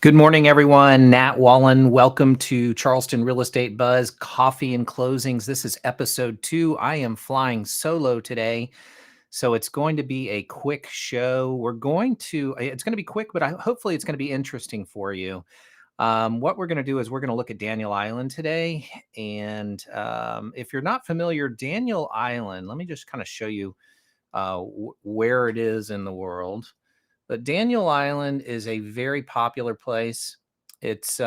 Good morning, everyone. Nat Wallen. Welcome to Charleston Real Estate Buzz Coffee and Closings. This is episode 2. I am flying solo today, so it's going to be a quick show. It's going to be quick, but hopefully it's going to be interesting for you. What we're going to do is we're going to look at Daniel Island today. And if you're not familiar, Daniel Island, let me just kind of show you where it is in the world. But Daniel Island is a very popular place. It's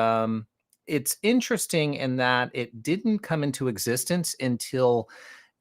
interesting in that it didn't come into existence until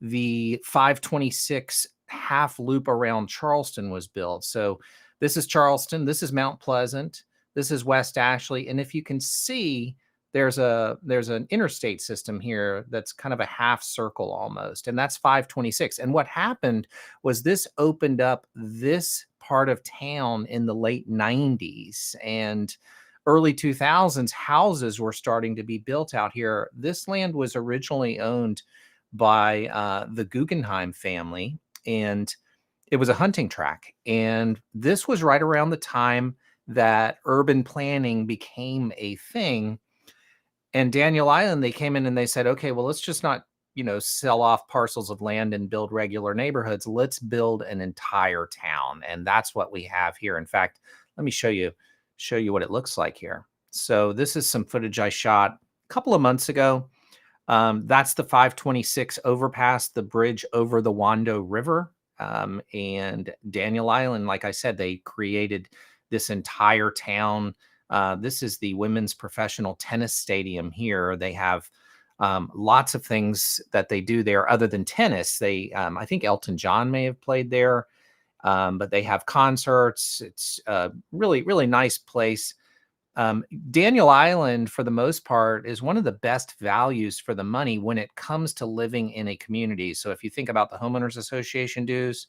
the 526 half loop around Charleston was built. So this is Charleston, this is Mount Pleasant, this is West Ashley, and if you can see, there's an interstate system here that's kind of a half circle almost, and that's 526. And what happened was this opened up this part of town in the late 90s and early 2000s. Houses were starting to be built out here. This land was originally owned by the Guggenheim family, and it was a hunting track. And this was right around the time that urban planning became a thing. And Daniel Island, they came in and they said, okay, well, let's just not, sell off parcels of land and build regular neighborhoods. Let's build an entire town. And that's what we have here. In fact, let me show you what it looks like here. So this is some footage I shot a couple of months ago. That's the 526 overpass, the bridge over the Wando River. And Daniel Island, like I said, they created this entire town. This is the women's professional tennis stadium here. They have lots of things that they do there other than tennis. I think Elton John may have played there, but they have concerts. It's a really, really nice place. Daniel Island, for the most part, is one of the best values for the money when it comes to living in a community. So if you think about the homeowners association dues,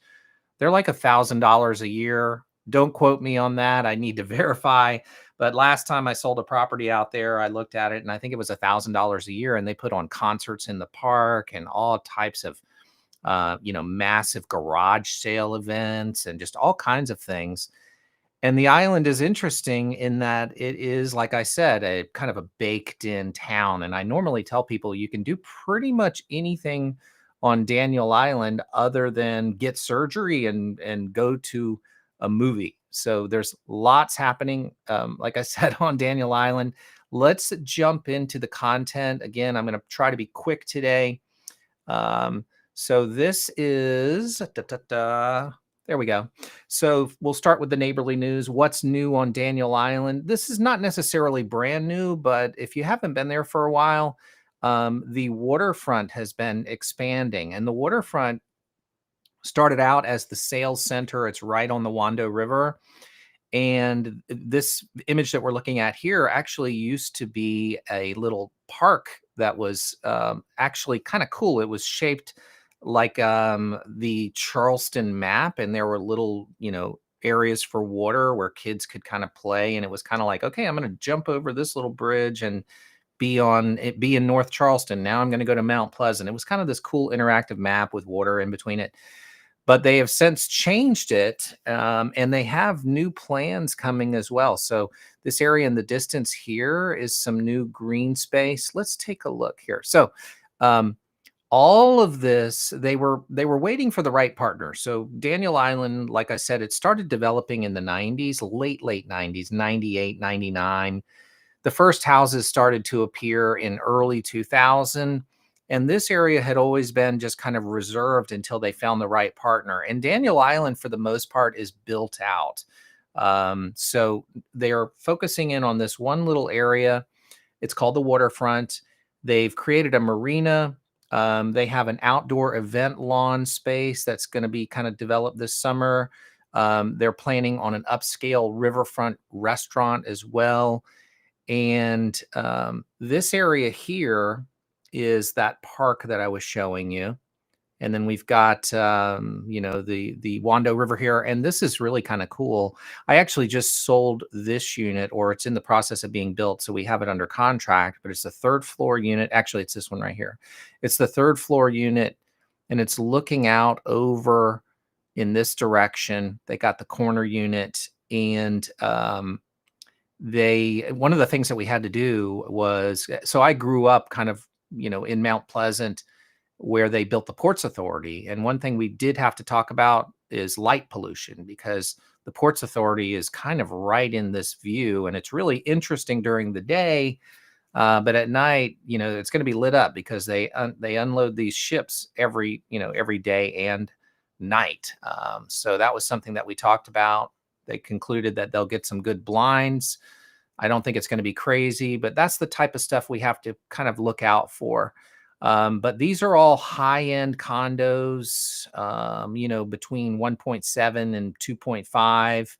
they're like $1,000 a year. Don't quote me on that. I need to verify. But last time I sold a property out there, I looked at it and I think it was $1,000 a year. And they put on concerts in the park and all types of, massive garage sale events and just all kinds of things. And the island is interesting in that it is, like I said, a kind of a baked in town. And I normally tell people you can do pretty much anything on Daniel Island other than get surgery and go to a movie. So there's lots happening, like I said, on Daniel Island. Let's jump into the content. Again, I'm going to try to be quick today. So this is, there we go. So we'll start with the neighborly news. What's new on Daniel Island? This is not necessarily brand new, but if you haven't been there for a while, the waterfront has been expanding, and the waterfront started out as the sales center. It's right on the Wando River. And this image that we're looking at here actually used to be a little park that was actually kind of cool. It was shaped like the Charleston map, and there were little, areas for water where kids could kind of play. And it was kind of like, okay, I'm going to jump over this little bridge and be in North Charleston. Now I'm going to go to Mount Pleasant. It was kind of this cool interactive map with water in between it. But they have since changed it, and they have new plans coming as well. So this area in the distance here is some new green space. Let's take a look here. So all of this, they were waiting for the right partner. So Daniel Island, like I said, it started developing in the 90s, late 90s, 98, 99. The first houses started to appear in early 2000. And this area had always been just kind of reserved until they found the right partner. And Daniel Island, for the most part, is built out. So they are focusing in on this one little area. It's called the Waterfront. They've created a marina. They have an outdoor event lawn space that's going to be kind of developed this summer. They're planning on an upscale riverfront restaurant as well. And this area here is that park that I was showing you. And then we've got, the Wando River here. And this is really kind of cool. I actually just sold this unit, or it's in the process of being built. So we have it under contract, but it's the third floor unit. Actually, it's this one right here. It's the third floor unit, and it's looking out over in this direction. They got the corner unit, and one of the things that we had to do was, so I grew up kind of, in Mount Pleasant, where they built the Ports Authority. And one thing we did have to talk about is light pollution, because the Ports Authority is kind of right in this view, and it's really interesting during the day. But at night, it's going to be lit up because they unload these ships every day and night. So that was something that we talked about. They concluded that they'll get some good blinds. I don't think it's going to be crazy, but that's the type of stuff we have to kind of look out for. But these are all high-end condos, between 1.7 and 2.5.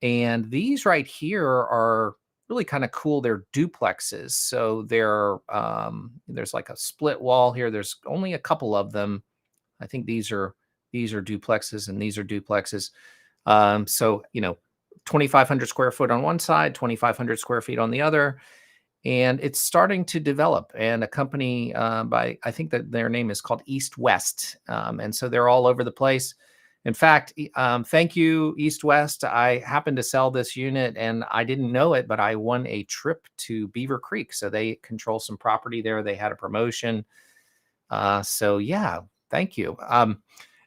And these right here are really kind of cool. They're duplexes. So there's like a split wall here. There's only a couple of them. I think these are duplexes, and these are duplexes. So 2,500 square foot on one side, 2,500 square feet on the other. And it's starting to develop. And a company I think that their name is called East West. And so they're all over the place. In fact, thank you, East West. I happened to sell this unit and I didn't know it, but I won a trip to Beaver Creek. So they control some property there. They had a promotion. So yeah, thank you.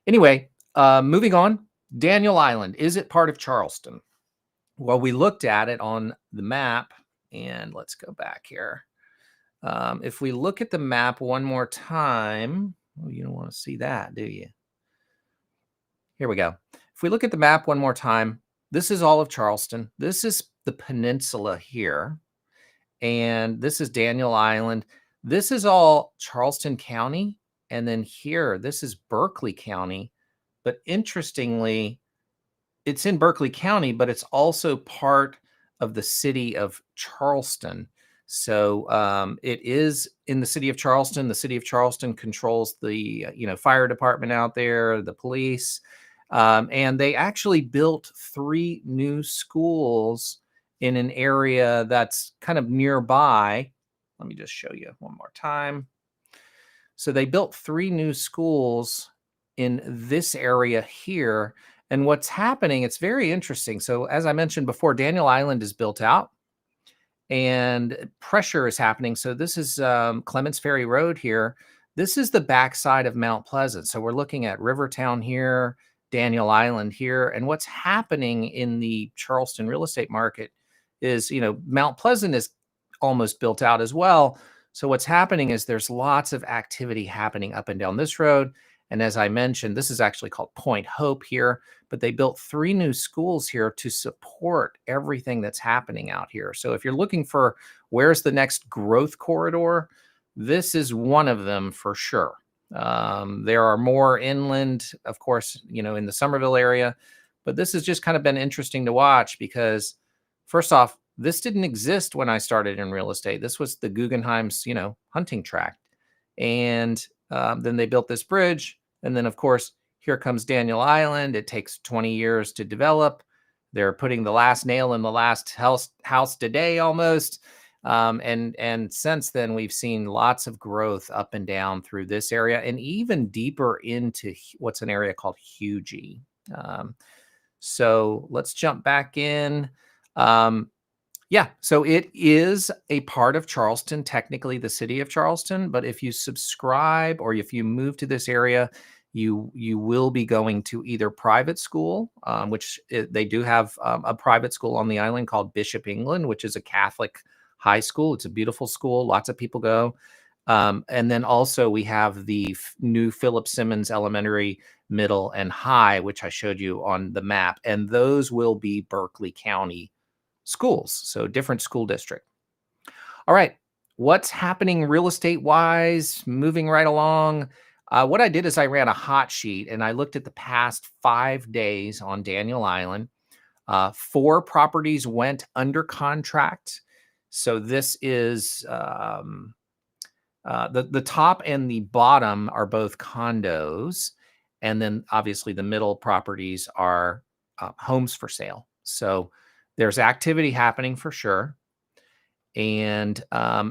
Anyway, moving on. Daniel Island, is it part of Charleston? Well, we looked at it on the map, and let's go back here. If we look at the map one more time, oh, you don't want to see that, do you? Here we go. If we look at the map one more time, this is all of Charleston. This is the peninsula here, and this is Daniel Island. This is all Charleston County, and then here, this is Berkeley County. But interestingly, it's in Berkeley County, but it's also part of the city of Charleston. So it is in the city of Charleston. The city of Charleston controls the fire department out there, the police, and they actually built 3 new schools in an area that's kind of nearby. Let me just show you one more time. So they built 3 new schools in this area here. And what's happening, it's very interesting. So as I mentioned before, Daniel Island is built out and pressure is happening. So this is Clements Ferry Road here. This is the backside of Mount Pleasant. So we're looking at Rivertown here, Daniel Island here. And what's happening in the Charleston real estate market is, Mount Pleasant is almost built out as well. So what's happening is there's lots of activity happening up and down this road. And as I mentioned, this is actually called Point Hope here, but they built 3 new schools here to support everything that's happening out here. So if you're looking for where's the next growth corridor, this is one of them for sure. There are more inland, of course, in the Somerville area, but this has just kind of been interesting to watch because first off, this didn't exist when I started in real estate. This was the Guggenheim's, hunting tract. And then they built this bridge. And then, of course, here comes Daniel Island. It takes 20 years to develop. They're putting the last nail in the last house today almost. And since then, we've seen lots of growth up and down through this area and even deeper into what's an area called Hugie. So let's jump back in. Yeah, so it is a part of Charleston, technically the city of Charleston, but if you subscribe or if you move to this area, you will be going to either private school, which they do have a private school on the island called Bishop England, which is a Catholic high school. It's a beautiful school. Lots of people go. And then also we have the new Philip Simmons Elementary, Middle, and High, which I showed you on the map. And those will be Berkeley County schools, so different school district. All right, what's happening real estate wise, moving right along? What I did is I ran a hot sheet and I looked at the past 5 days on Daniel Island. 4 properties went under contract. So this is the top and the bottom are both condos. And then obviously the middle properties are homes for sale. So there's activity happening for sure. And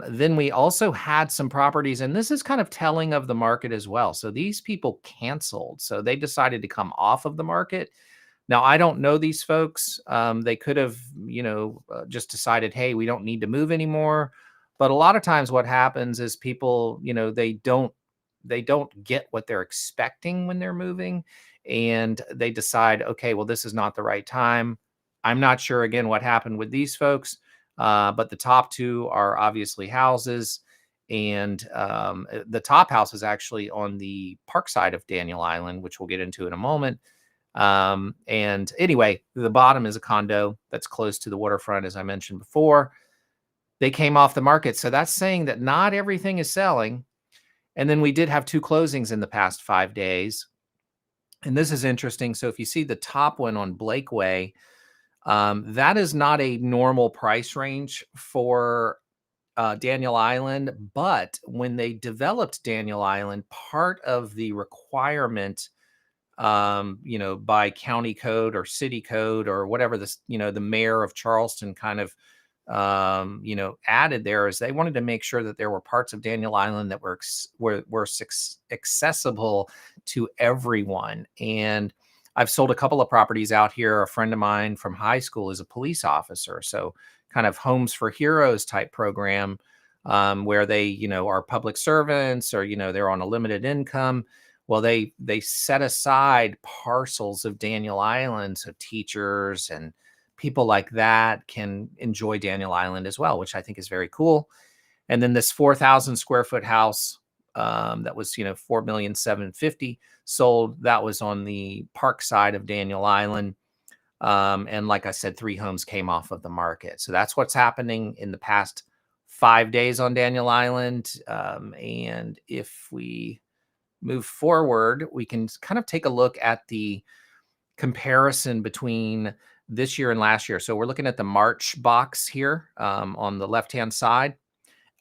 then we also had some properties, and this is kind of telling of the market as well. So these people canceled. So they decided to come off of the market. Now, I don't know these folks. They could have, just decided, hey, we don't need to move anymore. But a lot of times, what happens is people, they don't get what they're expecting when they're moving, and they decide, okay, well, this is not the right time. I'm not sure again what happened with these folks, but the top two are obviously houses. And the top house is actually on the park side of Daniel Island, which we'll get into in a moment. And anyway, the bottom is a condo that's close to the waterfront, as I mentioned before. They came off the market. So that's saying that not everything is selling. And then we did have two closings in the past 5 days. And this is interesting. So if you see the top one on Blakeway, that is not a normal price range for Daniel Island. But when they developed Daniel Island, part of the requirement by county code or city code or whatever this, the mayor of Charleston kind of, added there is they wanted to make sure that there were parts of Daniel Island that were accessible to everyone. And I've sold a couple of properties out here. A friend of mine from high school is a police officer, so kind of Homes for Heroes type program, where they, are public servants or, they're on a limited income. Well, they set aside parcels of Daniel Island so teachers and people like that can enjoy Daniel Island as well, which I think is very cool. And then this 4,000 square foot house that was 4,750,000 sold. That was on the park side of Daniel Island. And like I said, 3 homes came off of the market. So that's what's happening in the past 5 days on Daniel Island. And if we move forward, we can kind of take a look at the comparison between this year and last year. So we're looking at the March box here on the left-hand side.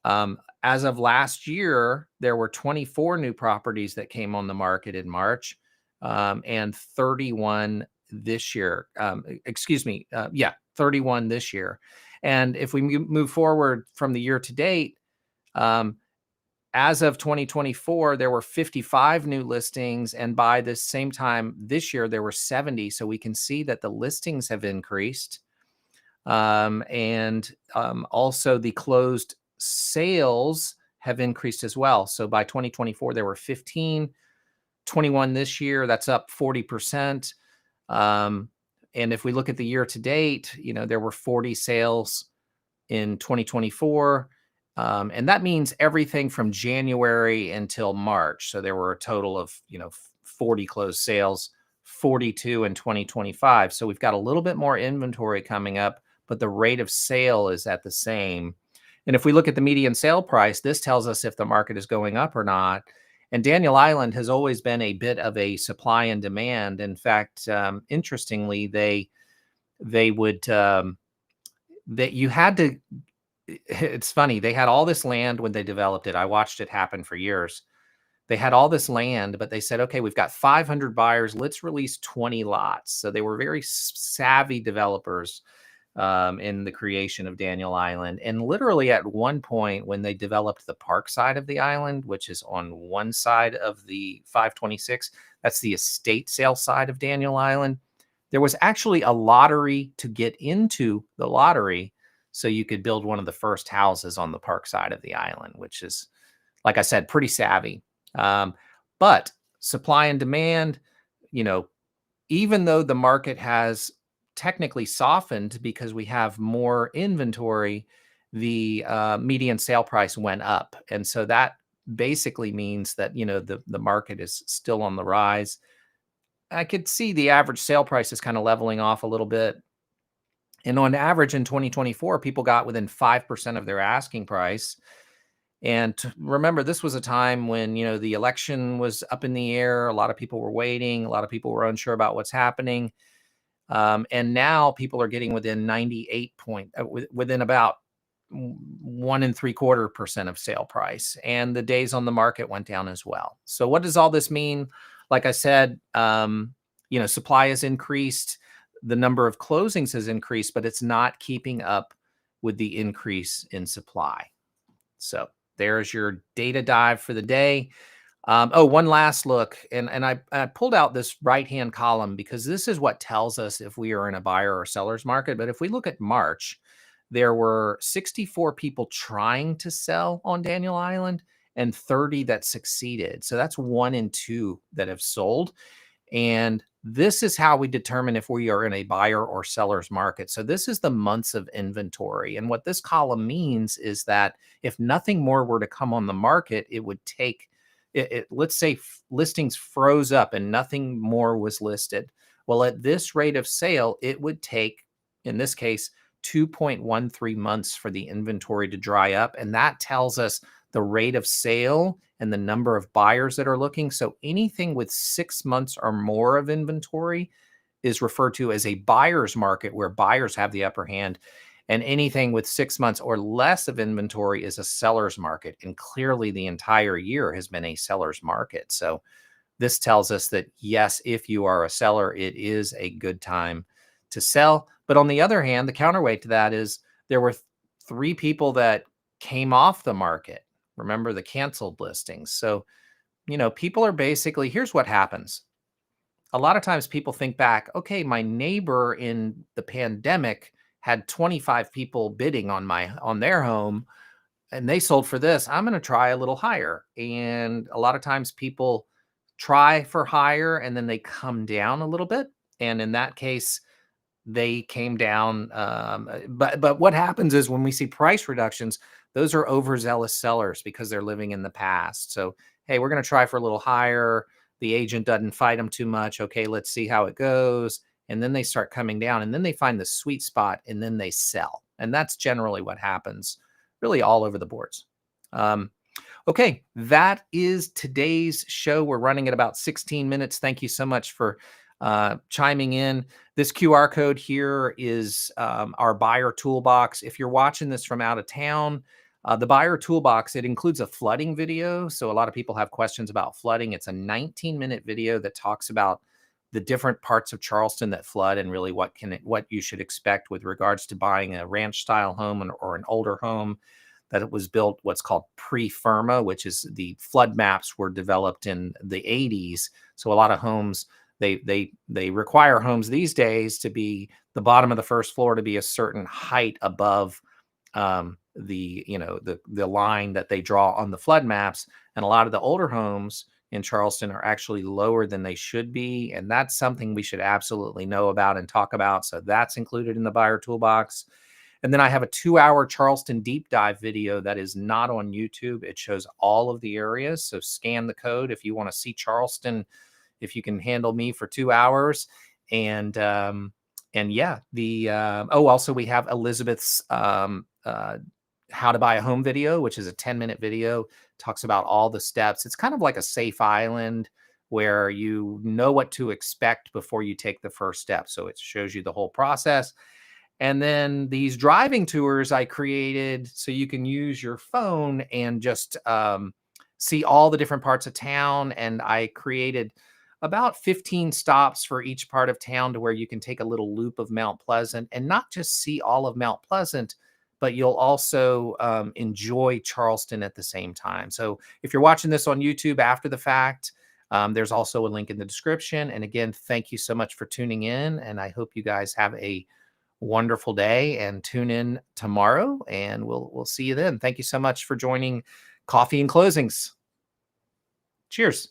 As of last year, there were 24 new properties that came on the market in March, and 31 this year. 31 this year. And if we move forward from the year to date, as of 2024, there were 55 new listings, and by the same time this year, there were 70. So we can see that the listings have increased, and also the closed sales have increased as well. So by 2024, there were 15, 21 this year. That's up 40%. And if we look at the year to date, there were 40 sales in 2024. And that means everything from January until March. So there were a total of, 40 closed sales, 42 in 2025. So we've got a little bit more inventory coming up, but the rate of sale is at the same. And if we look at the median sale price, this tells us if the market is going up or not. And Daniel Island has always been a bit of a supply and demand. In fact, interestingly, it's funny. They had all this land when they developed it. I watched it happen for years. They had all this land, but they said, okay, we've got 500 buyers. Let's release 20 lots. So they were very savvy developers in the creation of Daniel Island. And literally at one point when they developed the park side of the island, which is on one side of the 526, that's the estate sale side of Daniel Island, there was actually a lottery to get into the lottery. So you could build one of the first houses on the park side of the island, which is, like I said, pretty savvy. But supply and demand, even though the market has technically softened because we have more inventory, the median sale price went up. And so that basically means that, the market is still on the rise. I could see the average sale price is kind of leveling off a little bit. And on average in 2024, people got within 5% of their asking price. And remember, this was a time when, the election was up in the air. A lot of people were waiting. A lot of people were unsure about what's happening. And now people are getting within within about 1.75% of sale price. And the days on the market went down as well. So what does all this mean? Like I said, supply has increased. The number of closings has increased, but it's not keeping up with the increase in supply. So there's your data dive for the day. Oh, one last look, and I pulled out this right-hand column because this is what tells us if we are in a buyer or seller's market. But if we look at March, there were 64 people trying to sell on Daniel Island and 30 that succeeded. So that's 1 in 2 that have sold. And this is how we determine if we are in a buyer or seller's market. So this is the months of inventory. And what this column means is that if nothing more were to come on the market, it would take let's say listings froze up and nothing more was listed. Well, at this rate of sale, it would take, in this case, 2.13 months for the inventory to dry up. And that tells us the rate of sale and the number of buyers that are looking. So anything with 6 months or more of inventory is referred to as a buyer's market where buyers have the upper hand. And anything with 6 months or less of inventory is a seller's market. And clearly the entire year has been a seller's market. So this tells us that, yes, if you are a seller, it is a good time to sell. But on the other hand, the counterweight to that is there were 3 people that came off the market. Remember the canceled listings. So, people are basically, here's what happens. A lot of times people think back, okay, my neighbor in the pandemic had 25 people bidding on their home and they sold for this. I'm going to try a little higher. And a lot of times people try for higher and then they come down a little bit. And in that case, they came down. But what happens is when we see price reductions, those are overzealous sellers because they're living in the past. So, hey, we're going to try for a little higher. The agent doesn't fight them too much. Okay, let's see how it goes. And then they start coming down and then they find the sweet spot and then they sell. And that's generally what happens really all over the boards. Okay, that is today's show. We're running at about 16 minutes. Thank you so much for chiming in. This QR code here is our buyer toolbox. If you're watching this from out of town, the buyer toolbox, it includes a flooding video. So a lot of people have questions about flooding. It's a 19-minute video that talks about the different parts of Charleston that flood and really what you should expect with regards to buying a ranch style home or an older home that it was built what's called pre-FIRMA, which is the flood maps were developed in the 80s. So a lot of homes, they require homes these days to be the bottom of the first floor to be a certain height above the line that they draw on the flood maps. And a lot of the older homes in Charleston are actually lower than they should be. And that's something we should absolutely know about and talk about. So that's included in the buyer toolbox. And then I have a 2-hour Charleston deep dive video that is not on YouTube. It shows all of the areas. So scan the code if you want to see Charleston, if you can handle me for 2 hours. And yeah, also we have Elizabeth's how to buy a home video, which is a 10-minute video, talks about all the steps. It's kind of like a safe island where you know what to expect before you take the first step. So it shows you the whole process. And then these driving tours I created so you can use your phone and just see all the different parts of town. And I created about 15 stops for each part of town to where you can take a little loop of Mount Pleasant and not just see all of Mount Pleasant, but you'll also enjoy Charleston at the same time. So if you're watching this on YouTube after the fact, there's also a link in the description. And again, thank you so much for tuning in. And I hope you guys have a wonderful day and tune in tomorrow and we'll see you then. Thank you so much for joining Coffee and Closings. Cheers.